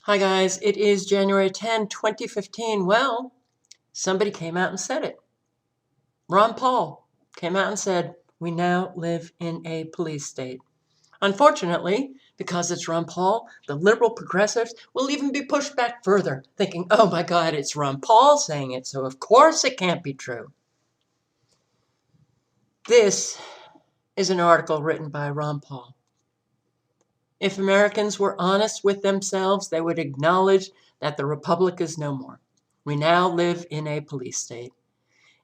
Hi guys, it is January 10, 2015. Well, somebody came out and said it. Ron Paul came out and said, we now live in a police state. Unfortunately, because it's Ron Paul, the liberal progressives will even be pushed back further, thinking, oh my God, it's Ron Paul saying it, so of course it can't be true. This is an article written by Ron Paul. If Americans were honest with themselves, they would acknowledge that the republic is no more. We now live in a police state.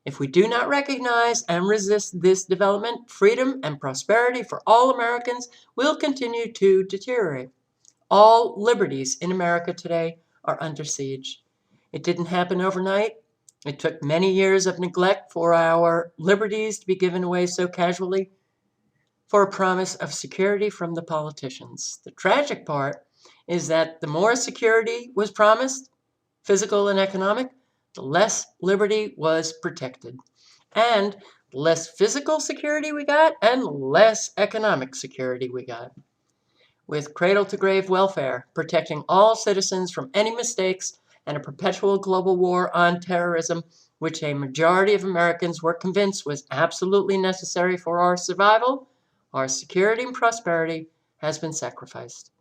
If we do not recognize and resist this development, freedom and prosperity for all Americans will continue to deteriorate. All liberties in America today are under siege. It didn't happen overnight. It took many years of neglect for our liberties to be given away so casually, for a promise of security from the politicians. The tragic part is that the more security was promised, physical and economic, the less liberty was protected. And the less physical security we got, and less economic security we got. With cradle-to-grave welfare, protecting all citizens from any mistakes, and a perpetual global war on terrorism, which a majority of Americans were convinced was absolutely necessary for our survival, our security and prosperity has been sacrificed.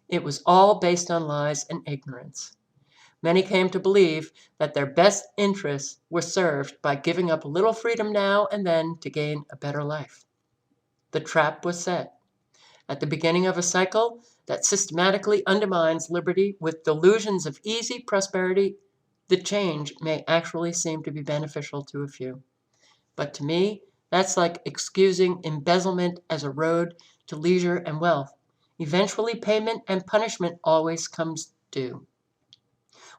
It was all based on lies and ignorance. Many came to believe that their best interests were served by giving up a little freedom now and then to gain a better life. The trap was set. At the beginning of a cycle that systematically undermines liberty with delusions of easy prosperity, the change may actually seem to be beneficial to a few. But to me, that's like excusing embezzlement as a road to leisure and wealth. Eventually, payment and punishment always comes due.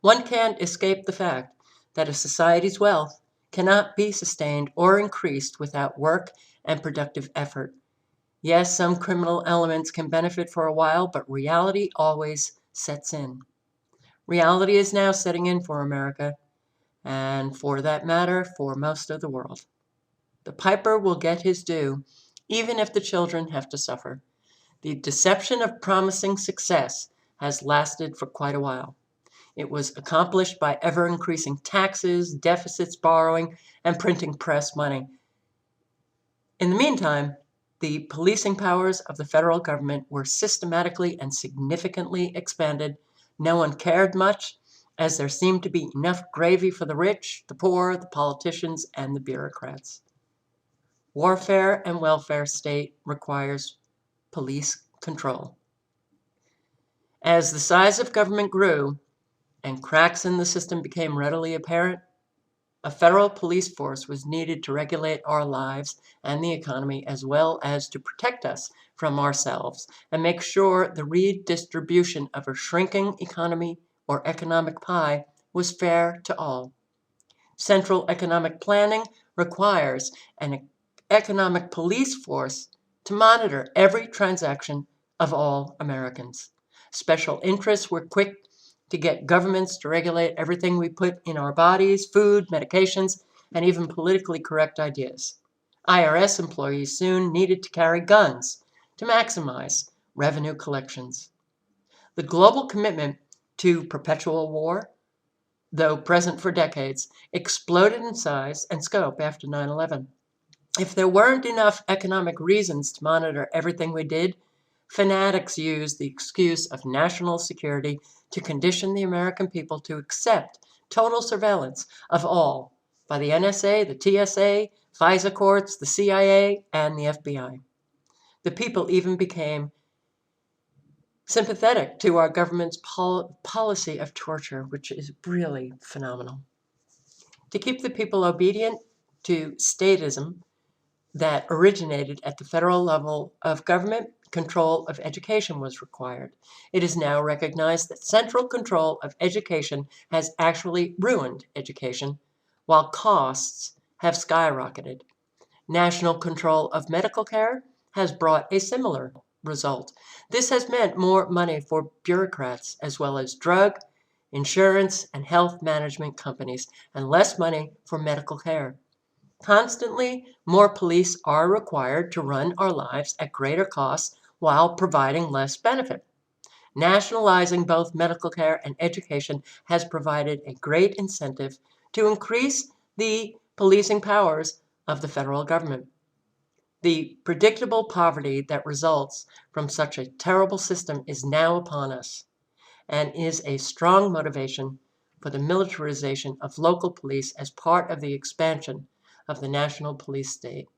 One can't escape the fact that a society's wealth cannot be sustained or increased without work and productive effort. Yes, some criminal elements can benefit for a while, but reality always sets in. Reality is now setting in for America, and for that matter, for most of the world. The piper will get his due, even if the children have to suffer. The deception of promising success has lasted for quite a while. It was accomplished by ever-increasing taxes, deficits, borrowing, and printing press money. In the meantime, the policing powers of the federal government were systematically and significantly expanded. No one cared much, as there seemed to be enough gravy for the rich, the poor, the politicians, and the bureaucrats. Warfare and welfare state requires police control. As the size of government grew and cracks in the system became readily apparent, a federal police force was needed to regulate our lives and the economy, as well as to protect us from ourselves and make sure the redistribution of a shrinking economy or economic pie was fair to all. Central economic planning requires an economic police force to monitor every transaction of all Americans. Special interests were quick to get governments to regulate everything we put in our bodies, food, medications, and even politically correct ideas. IRS employees soon needed to carry guns to maximize revenue collections. The global commitment to perpetual war, though present for decades, exploded in size and scope after 9/11. If there weren't enough economic reasons to monitor everything we did, fanatics used the excuse of national security to condition the American people to accept total surveillance of all by the NSA, the TSA, FISA courts, the CIA, and the FBI. The people even became sympathetic to our government's policy of torture, which is really phenomenal. To keep the people obedient to statism that originated at the federal level of government, control of education was required. It is now recognized that central control of education has actually ruined education, while costs have skyrocketed. National control of medical care has brought a similar result. This has meant more money for bureaucrats, as well as drug, insurance, and health management companies, and less money for medical care. Constantly, more police are required to run our lives at greater costs while providing less benefit. Nationalizing both medical care and education has provided a great incentive to increase the policing powers of the federal government. The predictable poverty that results from such a terrible system is now upon us and is a strong motivation for the militarization of local police as part of the expansion of the national police state.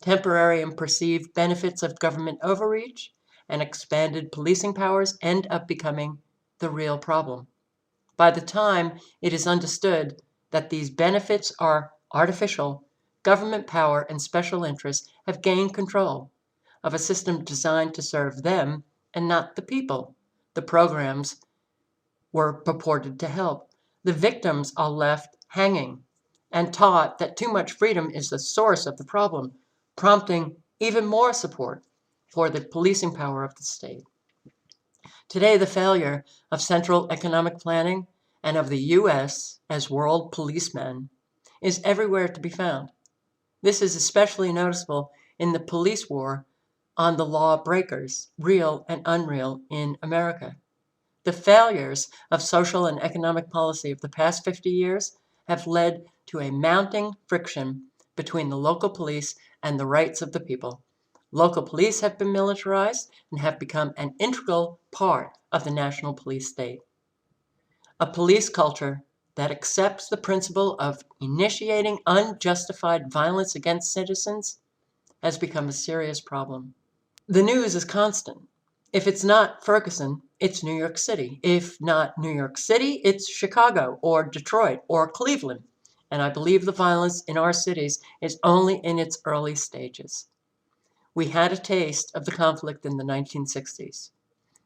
Temporary and perceived benefits of government overreach and expanded policing powers end up becoming the real problem. By the time it is understood that these benefits are artificial, government power and special interests have gained control of a system designed to serve them and not the people the programs were purported to help. The victims are left hanging and taught that too much freedom is the source of the problem, prompting even more support for the policing power of the state. Today, the failure of central economic planning and of the U.S. as world policemen is everywhere to be found. This is especially noticeable in the police war on the law breakers, real and unreal, in America. The failures of social and economic policy of the past 50 years have led to a mounting friction between the local police and the rights of the people. Local police have been militarized and have become an integral part of the national police state. A police culture that accepts the principle of initiating unjustified violence against citizens has become a serious problem. The news is constant. If it's not Ferguson, it's New York City. If not New York City, it's Chicago or Detroit or Cleveland. And I believe the violence in our cities is only in its early stages. We had a taste of the conflict in the 1960s,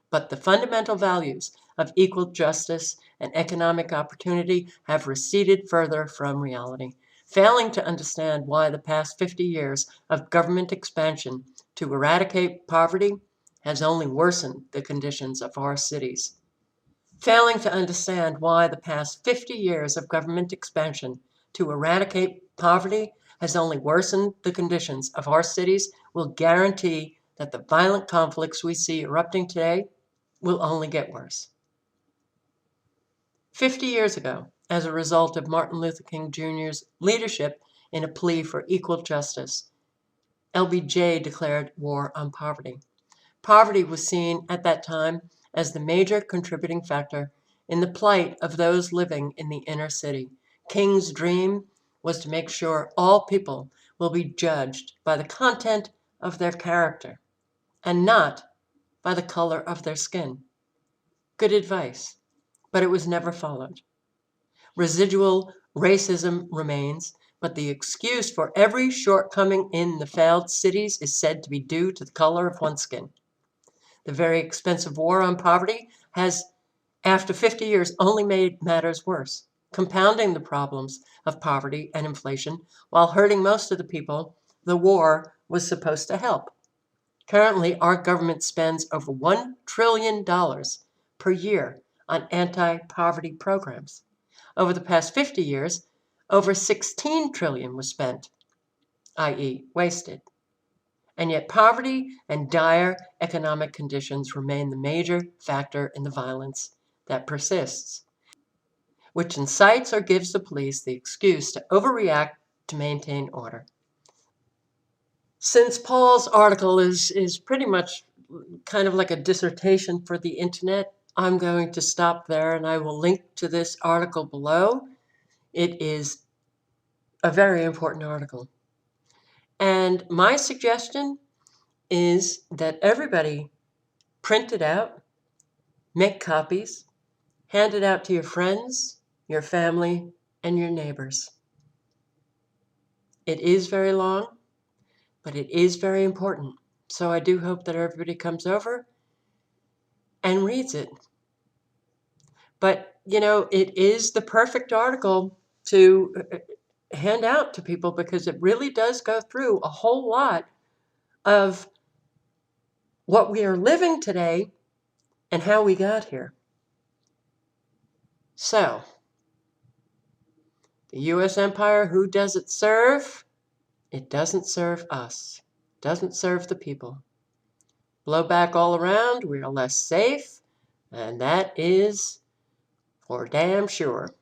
but the fundamental values of equal justice and economic opportunity have receded further from reality, failing to understand why the past 50 years of government expansion to eradicate poverty has only worsened the conditions of our cities. Failing to understand why the past 50 years of government expansion to eradicate poverty has only worsened the conditions of our cities will guarantee that the violent conflicts we see erupting today will only get worse. 50 years ago, as a result of Martin Luther King Jr.'s leadership in a plea for equal justice, LBJ declared war on poverty. Poverty was seen at that time as the major contributing factor in the plight of those living in the inner city. King's dream was to make sure all people will be judged by the content of their character and not by the color of their skin. Good advice, but it was never followed. Residual racism remains, but the excuse for every shortcoming in the failed cities is said to be due to the color of one's skin. The very expensive war on poverty has, after 50 years, only made matters worse, compounding the problems of poverty and inflation while hurting most of the people the war was supposed to help. Currently, our government spends over $1 trillion per year on anti-poverty programs. Over the past 50 years, over $16 trillion was spent, i.e., wasted. And yet poverty and dire economic conditions remain the major factor in the violence that persists, which incites or gives the police the excuse to overreact to maintain order. Since Paul's article is pretty much kind of like a dissertation for the internet, I'm going to stop there and I will link to this article below. It is a very important article. And my suggestion is that everybody print it out, make copies, hand it out to your friends, your family, and your neighbors. It is very long, but it is very important. So I do hope that everybody comes over and reads it. But, you know, it is the perfect article to hand out to people because it really does go through a whole lot of what we are living today and how we got here. So, the U.S. empire, who does it serve? It doesn't serve us. It doesn't serve the people. Blowback all around, we are less safe, And that is for damn sure.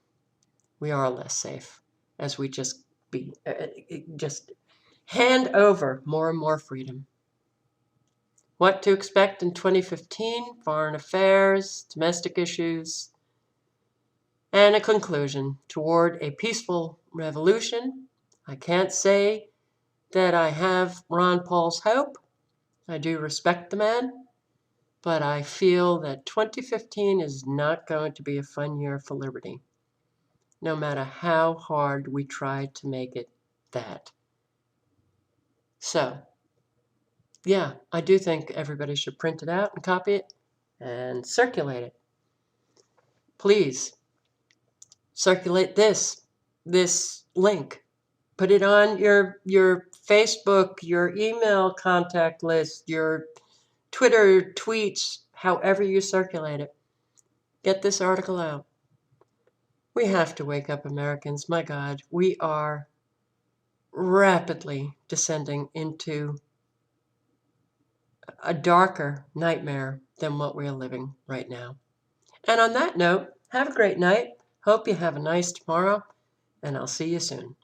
We are less safe as we just hand over more and more freedom. What to expect in 2015, foreign affairs, domestic issues, and a conclusion toward a peaceful revolution. I can't say that I have Ron Paul's hope. I do respect the man, but I feel that 2015 is not going to be a fun year for liberty, no matter how hard we try to make it that. So, yeah, I do think everybody should print it out and copy it and circulate it. Please circulate this link. Put it on your Facebook, your email contact list, your Twitter tweets, however you circulate it. Get this article out. We have to wake up, Americans. My God, we are rapidly descending into a darker nightmare than what we're living right now. And on that note, have a great night. Hope you have a nice tomorrow, and I'll see you soon.